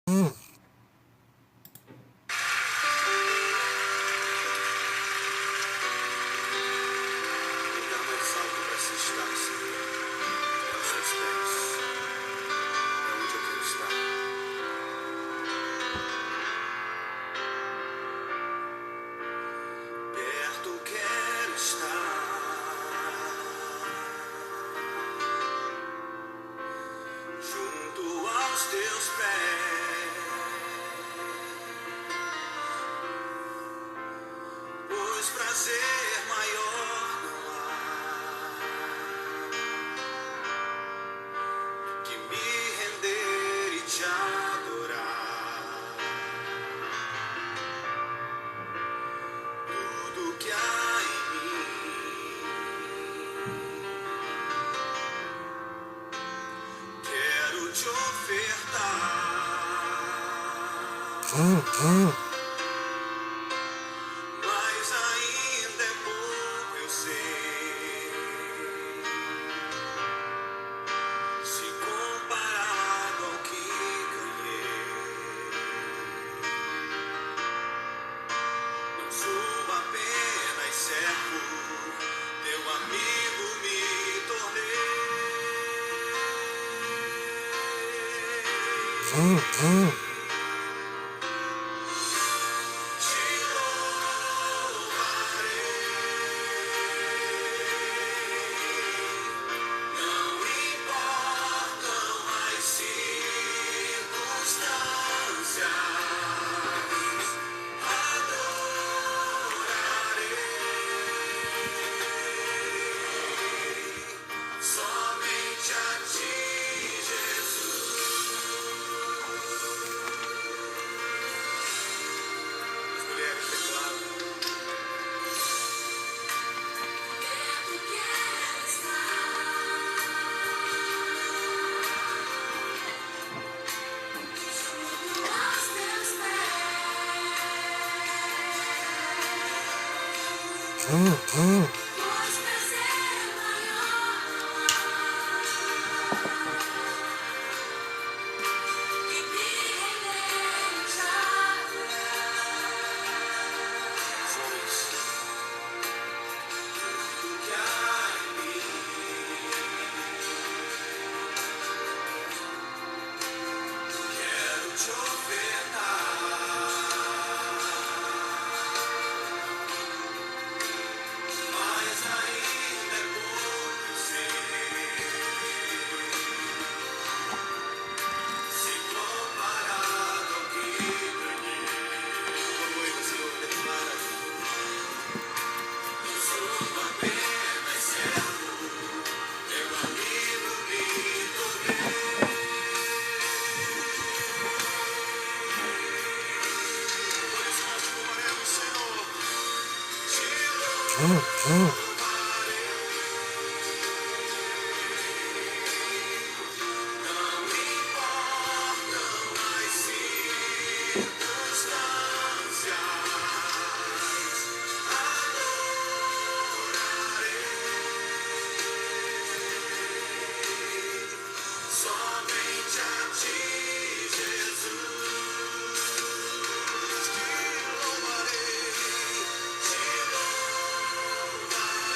Lugar mais alto para se estar, Senhor, é aos teus pés. É onde eu quero estar. Perto quero estar, junto aos teus pés, pois prazer maior não há que me render e te adorar. Tudo que há em mim quero te ofertar. Mas ainda é pouco, eu sei, se comparado ao que ganhei. Não sou apenas servo, teu amigo me tornei. Te louvarei, não importam as circunstâncias, adorarei somente a ti, Jesus. As mulheres declaram. Quero te ofertar, mas ainda é pouco, sei, se comparado ao que ganhei. Como ele, Senhor, declara: não sou apenas servo, teu amigo me tornei. Por isso nós te louvaremos, Senhor. Te louvarei, não importam as circunstâncias, adorarei somente a ti, Jesus. Te louvarei, te louvarei.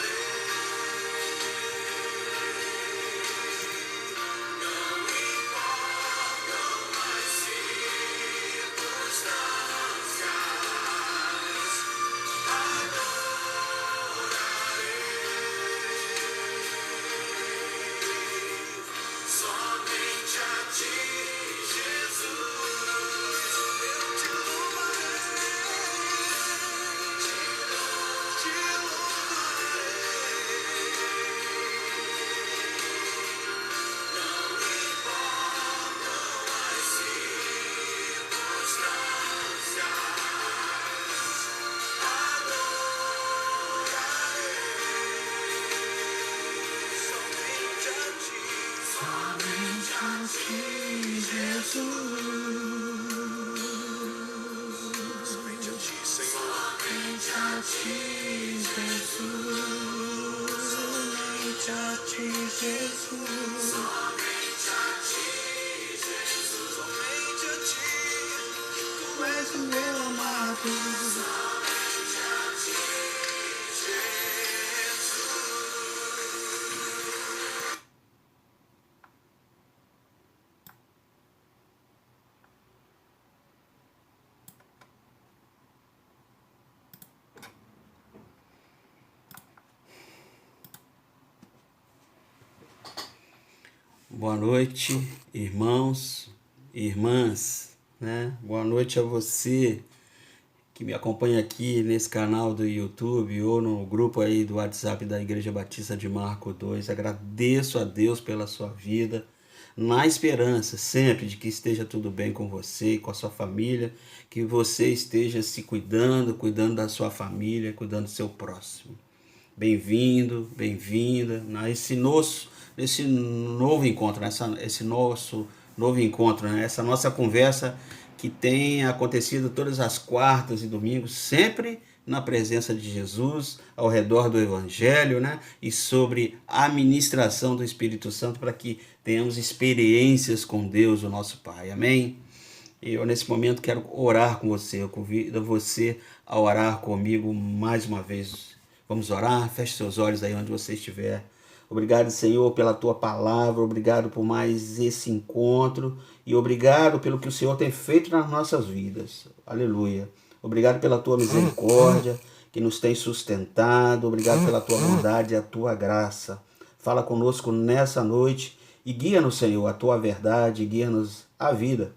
meu amado. Boa noite, irmãos e irmãs, né? Boa noite a você que me acompanha aqui nesse canal do YouTube ou no grupo aí do WhatsApp da Igreja Batista de Marco 2. Agradeço a Deus pela sua vida, na esperança sempre de que esteja tudo bem com você e com a sua família, que você esteja se cuidando da sua família, cuidando do seu próximo. Bem-vindo, bem-vinda nesse novo encontro, esse nosso novo encontro, né? Essa nossa conversa que tem acontecido todas as quartas e domingos, sempre na presença de Jesus, ao redor do Evangelho, né? E sobre a ministração do Espírito Santo para que tenhamos experiências com Deus, o nosso Pai. Amém? Eu, nesse momento, quero orar com você. Eu convido você a orar comigo mais uma vez. Vamos orar? Feche seus olhos aí onde você estiver. Obrigado, Senhor, pela Tua palavra. Obrigado por mais esse encontro. E obrigado pelo que o Senhor tem feito nas nossas vidas. Aleluia. Obrigado pela Tua misericórdia que nos tem sustentado. Obrigado pela Tua bondade e a Tua graça. Fala conosco nessa noite e guia-nos, Senhor, a Tua verdade. Guia-nos a vida.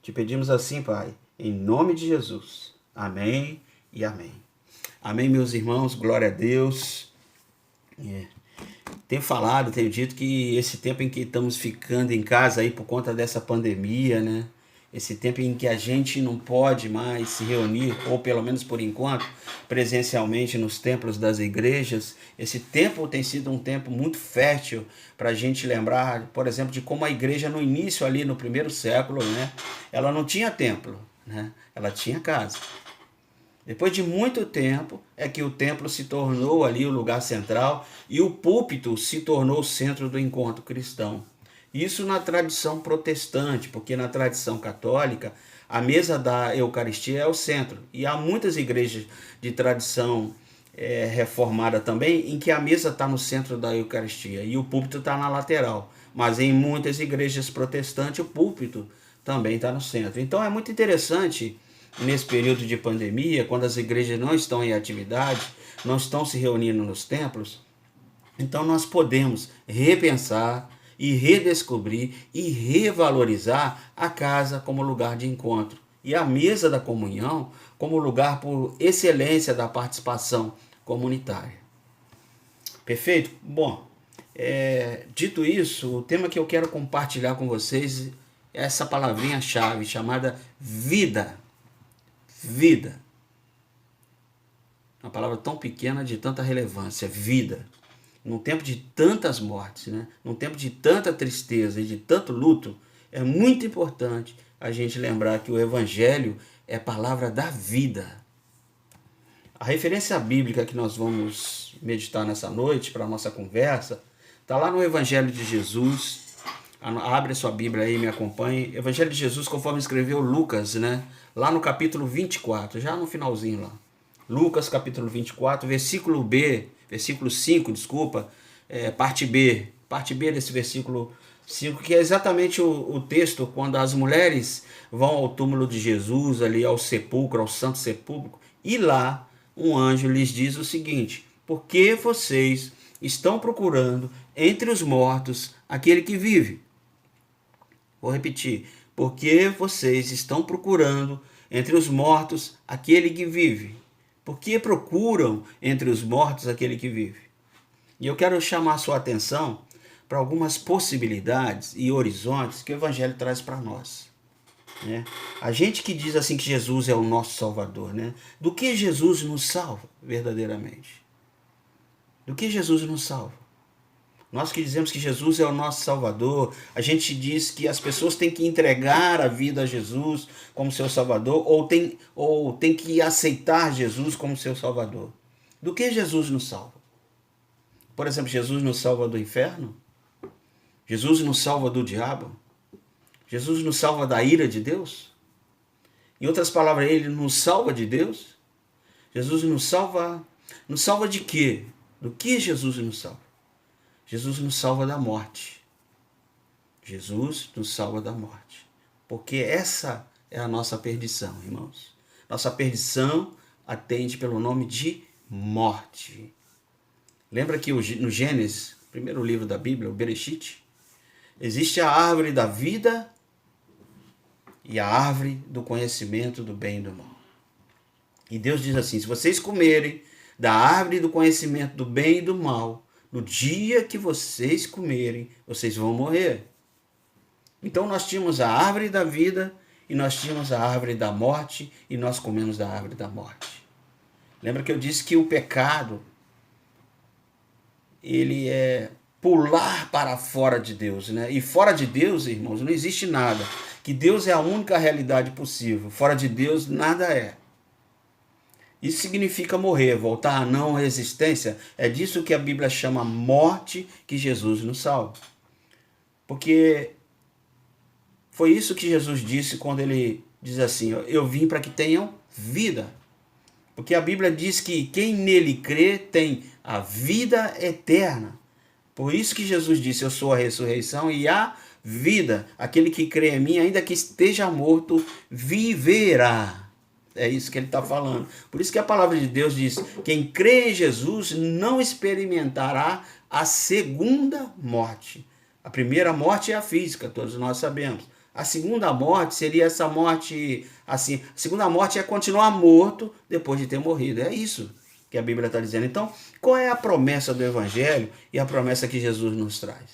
Te pedimos assim, Pai, em nome de Jesus. Amém e amém. Amém, meus irmãos, glória a Deus. Tenho dito que esse tempo em que estamos ficando em casa aí por conta dessa pandemia, né? Esse tempo em que a gente não pode mais se reunir, ou pelo menos por enquanto, presencialmente nos templos das igrejas, esse tempo tem sido um tempo muito fértil para a gente lembrar, por exemplo, de como a igreja no início ali, no primeiro século, né? Ela não tinha templo, né? Ela tinha casa. Depois de muito tempo é que o templo se tornou ali o lugar central e o púlpito se tornou o centro do encontro cristão. Isso na tradição protestante, porque na tradição católica a mesa da Eucaristia é o centro. E há muitas igrejas de tradição reformada também em que a mesa está no centro da Eucaristia e o púlpito está na lateral. Mas em muitas igrejas protestantes o púlpito também está no centro. Então é muito interessante nesse período de pandemia, quando as igrejas não estão em atividade, não estão se reunindo nos templos, então nós podemos repensar e redescobrir e revalorizar a casa como lugar de encontro e a mesa da comunhão como lugar por excelência da participação comunitária. Perfeito? Bom, dito isso, o tema que eu quero compartilhar com vocês é essa palavrinha-chave chamada vida. Vida. Uma palavra tão pequena de tanta relevância. Vida. Num tempo de tantas mortes, né? Num tempo de tanta tristeza e de tanto luto, é muito importante a gente lembrar que o Evangelho é a palavra da vida. A referência bíblica que nós vamos meditar nessa noite para a nossa conversa está lá no Evangelho de Jesus. Abre a sua Bíblia aí e me acompanhe. Evangelho de Jesus, conforme escreveu Lucas, né? Lá no capítulo 24, já no finalzinho lá. Lucas, capítulo 24, versículo 5, desculpa, parte B desse versículo 5, que é exatamente o texto quando as mulheres vão ao túmulo de Jesus, ali ao sepulcro, ao santo sepulcro, e lá um anjo lhes diz o seguinte: por que vocês estão procurando entre os mortos aquele que vive? Vou repetir. Porque vocês estão procurando entre os mortos aquele que vive? Por que procuram entre os mortos aquele que vive? E eu quero chamar a sua atenção para algumas possibilidades e horizontes que o Evangelho traz para nós. Né? A gente que diz assim que Jesus é o nosso Salvador, né? Do que Jesus nos salva verdadeiramente? Do que Jesus nos salva? Nós que dizemos que Jesus é o nosso Salvador, a gente diz que as pessoas têm que entregar a vida a Jesus como seu Salvador ou tem que aceitar Jesus como seu Salvador. Do que Jesus nos salva? Por exemplo, Jesus nos salva do inferno? Jesus nos salva do diabo? Jesus nos salva da ira de Deus? Em outras palavras, ele nos salva de Deus. Jesus nos salva. Nos salva de quê? Do que Jesus nos salva? Jesus nos salva da morte. Jesus nos salva da morte. Porque essa é a nossa perdição, irmãos. Nossa perdição atende pelo nome de morte. Lembra que no Gênesis, primeiro livro da Bíblia, o Bereshit, existe a árvore da vida e a árvore do conhecimento do bem e do mal. E Deus diz assim: se vocês comerem da árvore do conhecimento do bem e do mal, no dia que vocês comerem, vocês vão morrer. Então nós tínhamos a árvore da vida e nós tínhamos a árvore da morte e nós comemos da árvore da morte. Lembra que eu disse que o pecado, ele é pular para fora de Deus, né? E fora de Deus, irmãos, não existe nada. Que Deus é a única realidade possível. Fora de Deus, nada é. Isso significa morrer, voltar à não existência. É disso que a Bíblia chama morte, que Jesus nos salva. Porque foi isso que Jesus disse quando ele diz assim: eu vim para que tenham vida. Porque a Bíblia diz que quem nele crê tem a vida eterna. Por isso que Jesus disse: eu sou a ressurreição e a vida. Aquele que crê em mim, ainda que esteja morto, viverá. É isso que ele está falando. Por isso que a palavra de Deus diz: quem crê em Jesus não experimentará a segunda morte. A primeira morte é a física, todos nós sabemos. A segunda morte seria essa morte assim. A segunda morte é continuar morto depois de ter morrido. É isso que a Bíblia está dizendo. Então, qual é a promessa do Evangelho e a promessa que Jesus nos traz?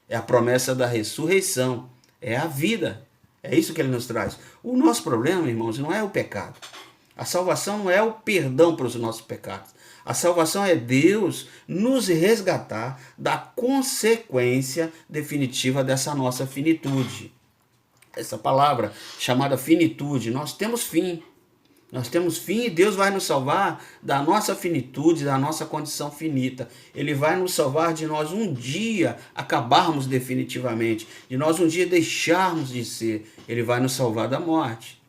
É a promessa da ressurreição. É a vida. É isso que ele nos traz. O nosso problema, irmãos, não é o pecado. A salvação não é o perdão para os nossos pecados. A salvação é Deus nos resgatar da consequência definitiva dessa nossa finitude. Essa palavra chamada finitude, nós temos fim. Nós temos fim e Deus vai nos salvar da nossa finitude, da nossa condição finita. Ele vai nos salvar de nós um dia acabarmos definitivamente, de nós um dia deixarmos de ser. Ele vai nos salvar da morte.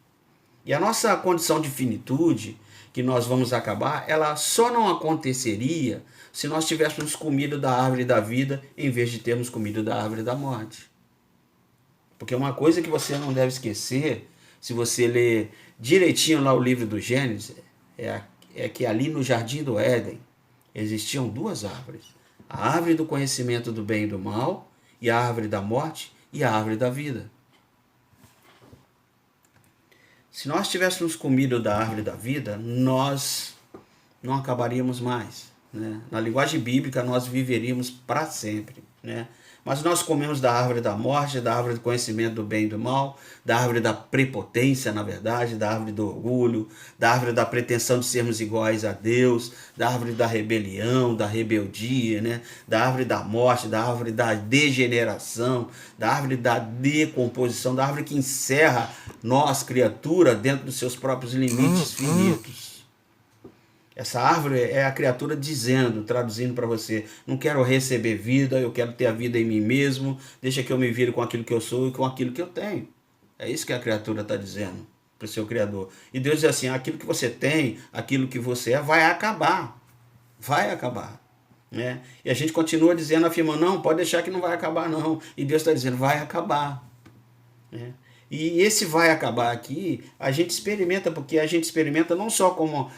E a nossa condição de finitude, que nós vamos acabar, ela só não aconteceria se nós tivéssemos comido da árvore da vida em vez de termos comido da árvore da morte. Porque uma coisa que você não deve esquecer, se você ler direitinho lá o livro do Gênesis, é que ali no Jardim do Éden existiam duas árvores. A árvore do conhecimento do bem e do mal, e a árvore da morte e a árvore da vida. Se nós tivéssemos comido da árvore da vida, nós não acabaríamos mais, né? Na linguagem bíblica, nós viveríamos para sempre, né? Mas nós comemos da árvore da morte, da árvore do conhecimento do bem e do mal, da árvore da prepotência, na verdade, da árvore do orgulho, da árvore da pretensão de sermos iguais a Deus, da árvore da rebelião, da rebeldia, né? Da árvore da morte, da árvore da degeneração, da árvore da decomposição, da árvore que encerra nós, criatura, dentro dos seus próprios limites finitos. Essa árvore é a criatura dizendo, traduzindo para você: não quero receber vida, eu quero ter a vida em mim mesmo, deixa que eu me vire com aquilo que eu sou e com aquilo que eu tenho. É isso que a criatura está dizendo para o seu Criador. E Deus diz assim: aquilo que você tem, aquilo que você é, vai acabar. Vai acabar. Né? E a gente continua dizendo, afirmando: não, pode deixar que não vai acabar não. E Deus está dizendo: vai acabar. Né? E esse vai acabar aqui, a gente experimenta, porque a gente experimenta não só como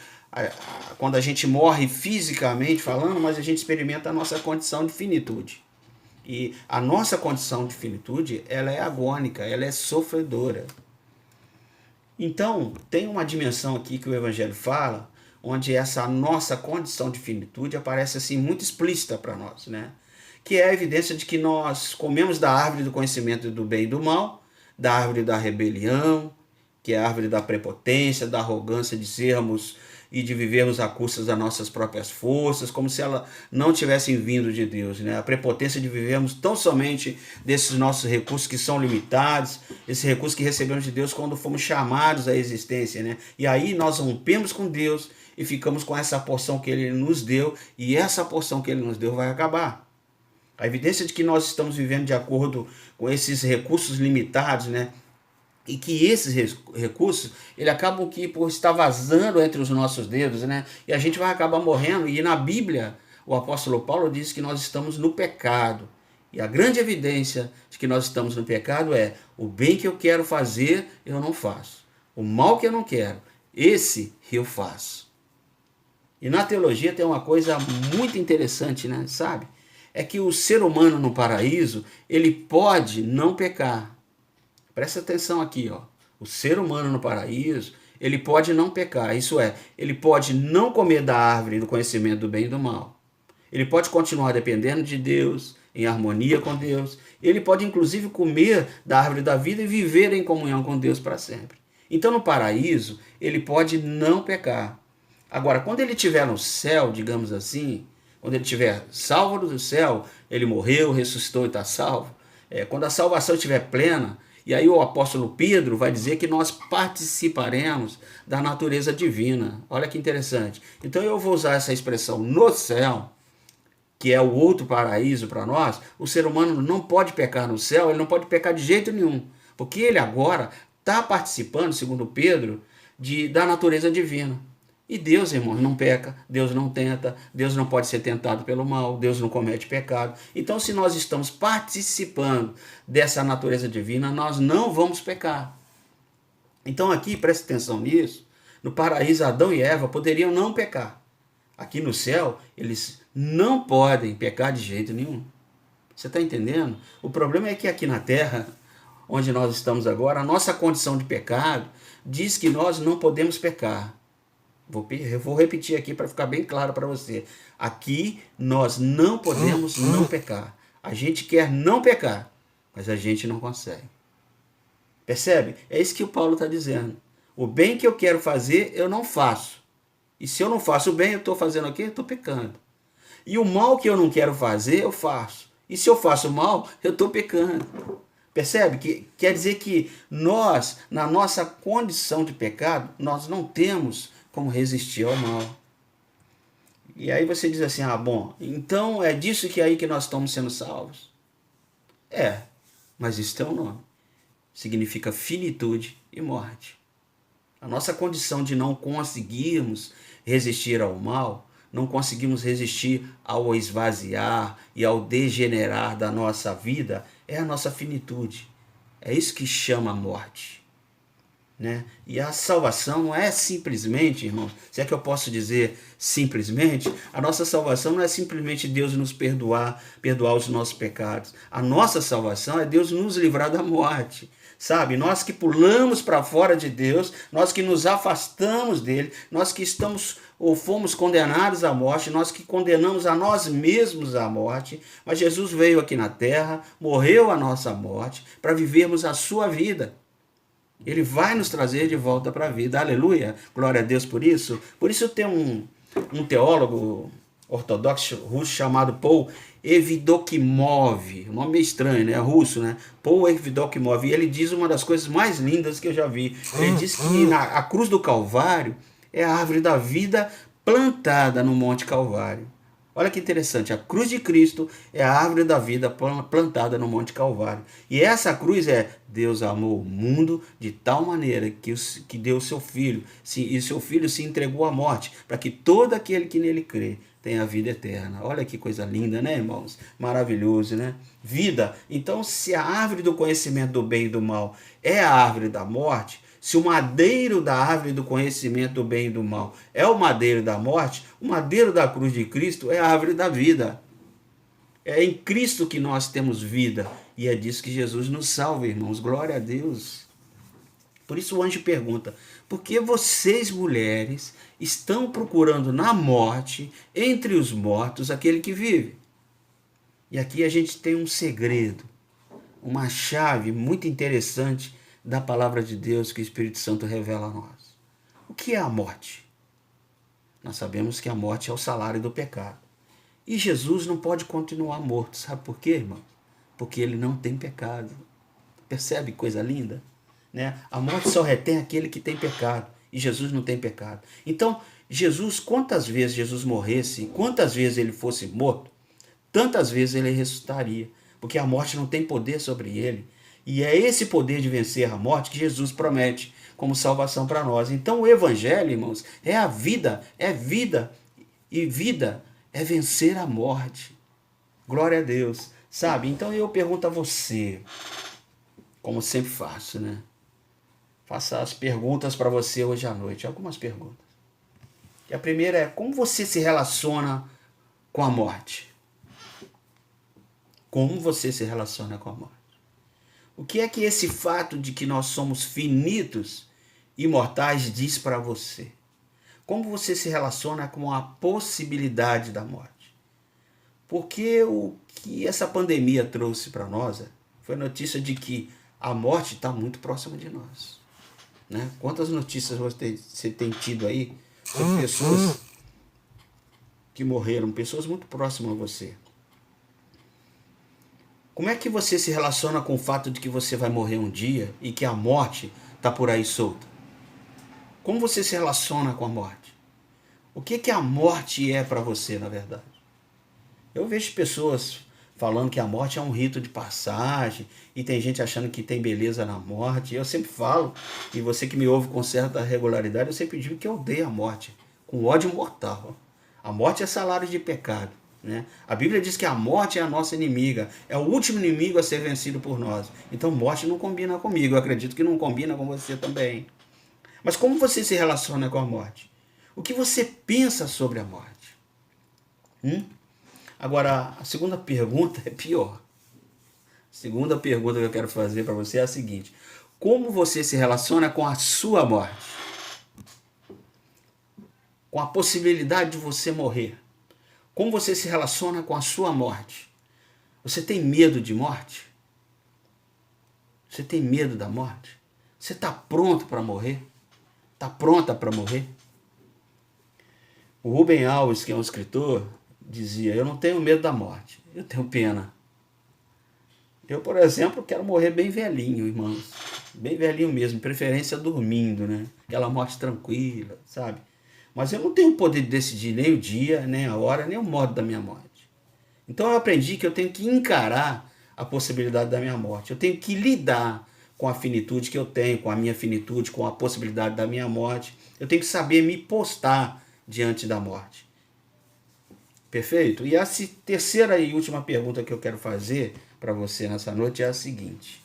quando a gente morre fisicamente falando, mas a gente experimenta a nossa condição de finitude. E a nossa condição de finitude, ela é agônica, ela é sofredora. Então, tem uma dimensão aqui que o Evangelho fala, onde essa nossa condição de finitude aparece assim muito explícita para nós, né? Que é a evidência de que nós comemos da árvore do conhecimento do bem e do mal, da árvore da rebelião, que é a árvore da prepotência, da arrogância de sermos e de vivermos à custa das nossas próprias forças, como se elas não tivessem vindo de Deus, né? A prepotência de vivermos tão somente desses nossos recursos que são limitados, esses recursos que recebemos de Deus quando fomos chamados à existência, né? E aí nós rompemos com Deus e ficamos com essa porção que Ele nos deu, e essa porção que Ele nos deu vai acabar. A evidência de que nós estamos vivendo de acordo com esses recursos limitados, né? e que esses recursos, ele acabam que por estar vazando entre os nossos dedos, né? E a gente vai acabar morrendo. E na Bíblia, o apóstolo Paulo diz que nós estamos no pecado. E a grande evidência de que nós estamos no pecado é: o bem que eu quero fazer, eu não faço. O mal que eu não quero, esse eu faço. E na teologia tem uma coisa muito interessante, né? Sabe? É que o ser humano no paraíso, ele pode não pecar. Presta atenção aqui, ó. O ser humano no paraíso, ele pode não pecar. Isso é, ele pode não comer da árvore do conhecimento do bem e do mal. Ele pode continuar dependendo de Deus, em harmonia com Deus. Ele pode inclusive comer da árvore da vida e viver em comunhão com Deus para sempre. Então no paraíso, ele pode não pecar. Agora, quando ele estiver no céu, digamos assim, quando ele estiver salvo do céu, ele morreu, ressuscitou e está salvo. Quando a salvação estiver plena, e aí o apóstolo Pedro vai dizer que nós participaremos da natureza divina. Olha que interessante. Então eu vou usar essa expressão no céu, que é o outro paraíso para nós. O ser humano não pode pecar no céu, ele não pode pecar de jeito nenhum, porque ele agora está participando, segundo Pedro, da natureza divina. E Deus, irmãos, não peca, Deus não tenta, Deus não pode ser tentado pelo mal, Deus não comete pecado. Então, se nós estamos participando dessa natureza divina, nós não vamos pecar. Então, aqui, preste atenção nisso, no paraíso, Adão e Eva poderiam não pecar. Aqui no céu, eles não podem pecar de jeito nenhum. Você está entendendo? O problema é que aqui na terra, onde nós estamos agora, a nossa condição de pecado diz que nós não podemos pecar. Eu vou repetir aqui para ficar bem claro para você. Aqui nós não podemos não pecar. A gente quer não pecar, mas a gente não consegue. Percebe? É isso que o Paulo está dizendo. O bem que eu quero fazer, eu não faço. E se eu não faço o bem, eu estou fazendo o quê? Eu estou pecando. E o mal que eu não quero fazer, eu faço. E se eu faço o mal, eu estou pecando. Percebe? Quer dizer que nós, na nossa condição de pecado, nós não temos como resistir ao mal. E aí você diz assim, bom, então é disso que aí que nós estamos sendo salvos? Mas isso tem um nome. Significa finitude e morte. A nossa condição de não conseguirmos resistir ao mal, não conseguimos resistir ao esvaziar e ao degenerar da nossa vida, é a nossa finitude. É isso que chama a morte. Né? E a salvação não é simplesmente, irmãos, se é que eu posso dizer simplesmente, a nossa salvação não é simplesmente Deus nos perdoar os nossos pecados. A nossa salvação é Deus nos livrar da morte. Sabe, nós que pulamos para fora de Deus, nós que nos afastamos dele, nós que estamos ou fomos condenados à morte, nós que condenamos a nós mesmos à morte, mas Jesus veio aqui na terra, morreu a nossa morte, para vivermos a sua vida. Ele vai nos trazer de volta para a vida. Aleluia. Glória a Deus por isso. Por isso tem um teólogo ortodoxo russo chamado Paul Evdokimov. O nome é estranho, né? É russo, né? Paul Evdokimov. E ele diz uma das coisas mais lindas que eu já vi. Ele diz que a cruz do Calvário é a árvore da vida plantada no Monte Calvário. Olha que interessante, a cruz de Cristo é a árvore da vida plantada no Monte Calvário. E essa cruz é: Deus amou o mundo de tal maneira que deu o seu Filho, e seu Filho se entregou à morte, para que todo aquele que nele crê tenha vida eterna. Olha que coisa linda, né, irmãos? Maravilhoso, né? Vida. Então, se a árvore do conhecimento do bem e do mal é a árvore da morte, se o madeiro da árvore do conhecimento do bem e do mal é o madeiro da morte, o madeiro da cruz de Cristo é a árvore da vida. É em Cristo que nós temos vida. E é disso que Jesus nos salva, irmãos. Glória a Deus. Por isso o anjo pergunta: por que vocês, mulheres, estão procurando na morte, entre os mortos, aquele que vive? E aqui a gente tem um segredo, uma chave muito interessante da palavra de Deus que o Espírito Santo revela a nós. O que é a morte? Nós sabemos que a morte é o salário do pecado. E Jesus não pode continuar morto. Sabe por quê, irmão? Porque ele não tem pecado. Percebe que coisa linda? Né? A morte só retém aquele que tem pecado. E Jesus não tem pecado. Então, Jesus, quantas vezes Jesus morresse, quantas vezes ele fosse morto, tantas vezes ele ressuscitaria. Porque a morte não tem poder sobre ele. E é esse poder de vencer a morte que Jesus promete como salvação para nós. Então o Evangelho, irmãos, é a vida, e vida é vencer a morte. Glória a Deus, sabe? Então eu pergunto a você, como sempre faço, né? Faço as perguntas para você hoje à noite, algumas perguntas. E a primeira é, como você se relaciona com a morte? Como você se relaciona com a morte? O que é que esse fato de que nós somos finitos, imortais, diz para você? Como você se relaciona com a possibilidade da morte? Porque o que essa pandemia trouxe para nós foi a notícia de que a morte está muito próxima de nós. Né? Quantas notícias você tem tido aí sobre pessoas que morreram, pessoas muito próximas a você? Como é que você se relaciona com o fato de que você vai morrer um dia e que a morte está por aí solta? Como você se relaciona com a morte? O que a morte é para você, na verdade? Eu vejo pessoas falando que a morte é um rito de passagem e tem gente achando que tem beleza na morte. Eu sempre falo, e você que me ouve com certa regularidade, eu sempre digo que eu odeio a morte, com ódio mortal. A morte é salário de pecado. Né? A Bíblia diz que a morte é a nossa inimiga, é o último inimigo a ser vencido por nós. Então morte não combina comigo, eu acredito que não combina com você também. Mas como você se relaciona com a morte? O que você pensa sobre a morte? Agora, a segunda pergunta é pior. A segunda pergunta que eu quero fazer para você é a seguinte: como você se relaciona com a sua morte? Com a possibilidade de você morrer? Como você se relaciona com a sua morte? Você tem medo de morte? Você tem medo da morte? Você está pronto para morrer? Está pronta para morrer? O Rubem Alves, que é um escritor, dizia: eu não tenho medo da morte, eu tenho pena. Eu, por exemplo, quero morrer bem velhinho, irmãos. Bem velhinho mesmo, preferência dormindo, né? Aquela morte tranquila, sabe? Mas eu não tenho o poder de decidir nem o dia, nem a hora, nem o modo da minha morte. Então eu aprendi que eu tenho que encarar a possibilidade da minha morte. Eu tenho que lidar com a finitude que eu tenho, com a minha finitude, com a possibilidade da minha morte. Eu tenho que saber me postar diante da morte. Perfeito? E a terceira e última pergunta que eu quero fazer para você nessa noite é a seguinte: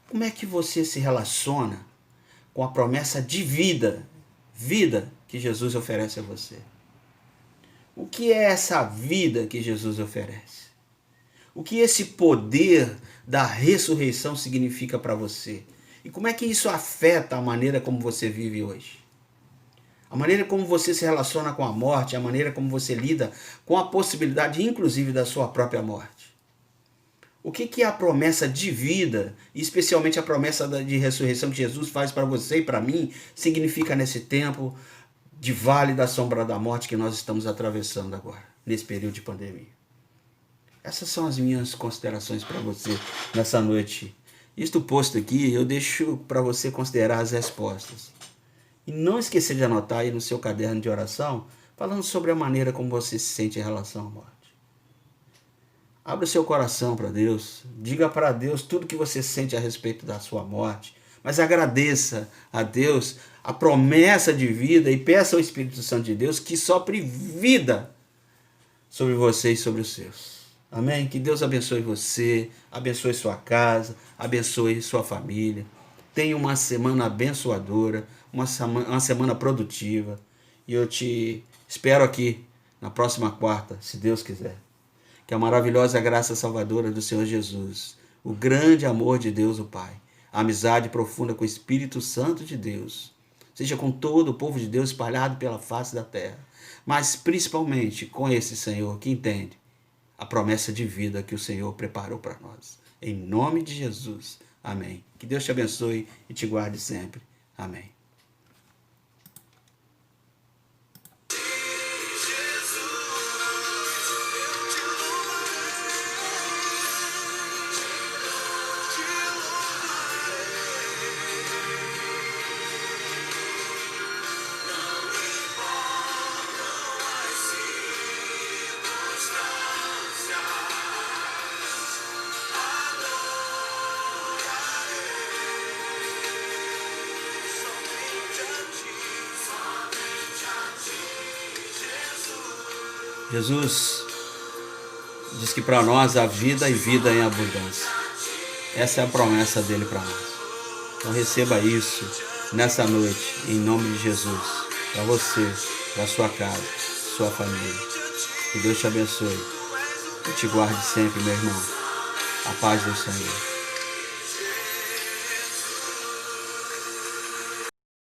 como é que você se relaciona com a promessa de vida que Jesus oferece a você? O que é essa vida que Jesus oferece? O que esse poder da ressurreição significa para você? E como é que isso afeta a maneira como você vive hoje? A maneira como você se relaciona com a morte, a maneira como você lida com a possibilidade, inclusive, da sua própria morte. O que é a promessa de vida, e especialmente a promessa de ressurreição que Jesus faz para você e para mim, significa nesse tempo de vale da sombra da morte que nós estamos atravessando agora, nesse período de pandemia? Essas são as minhas considerações para você nessa noite. Isto posto aqui, eu deixo para você considerar as respostas. E não esquecer de anotar aí no seu caderno de oração, falando sobre a maneira como você se sente em relação à morte. Abra o seu coração para Deus, diga para Deus tudo que você sente a respeito da sua morte, mas agradeça a Deus a promessa de vida e peça ao Espírito Santo de Deus que sopre vida sobre você e sobre os seus. Amém? Que Deus abençoe você, abençoe sua casa, abençoe sua família. Tenha uma semana abençoadora, uma semana produtiva. E eu te espero aqui na próxima quarta, se Deus quiser. Que a maravilhosa graça salvadora do Senhor Jesus, o grande amor de Deus o Pai, a amizade profunda com o Espírito Santo de Deus, seja com todo o povo de Deus espalhado pela face da terra, mas principalmente com esse Senhor que entende a promessa de vida que o Senhor preparou para nós. Em nome de Jesus. Amém. Que Deus te abençoe e te guarde sempre. Amém. Jesus diz que para nós há vida e vida em abundância. Essa é a promessa dele para nós. Então receba isso nessa noite, em nome de Jesus, para você, para sua casa, sua família. Que Deus te abençoe e te guarde sempre, meu irmão. A paz do Senhor.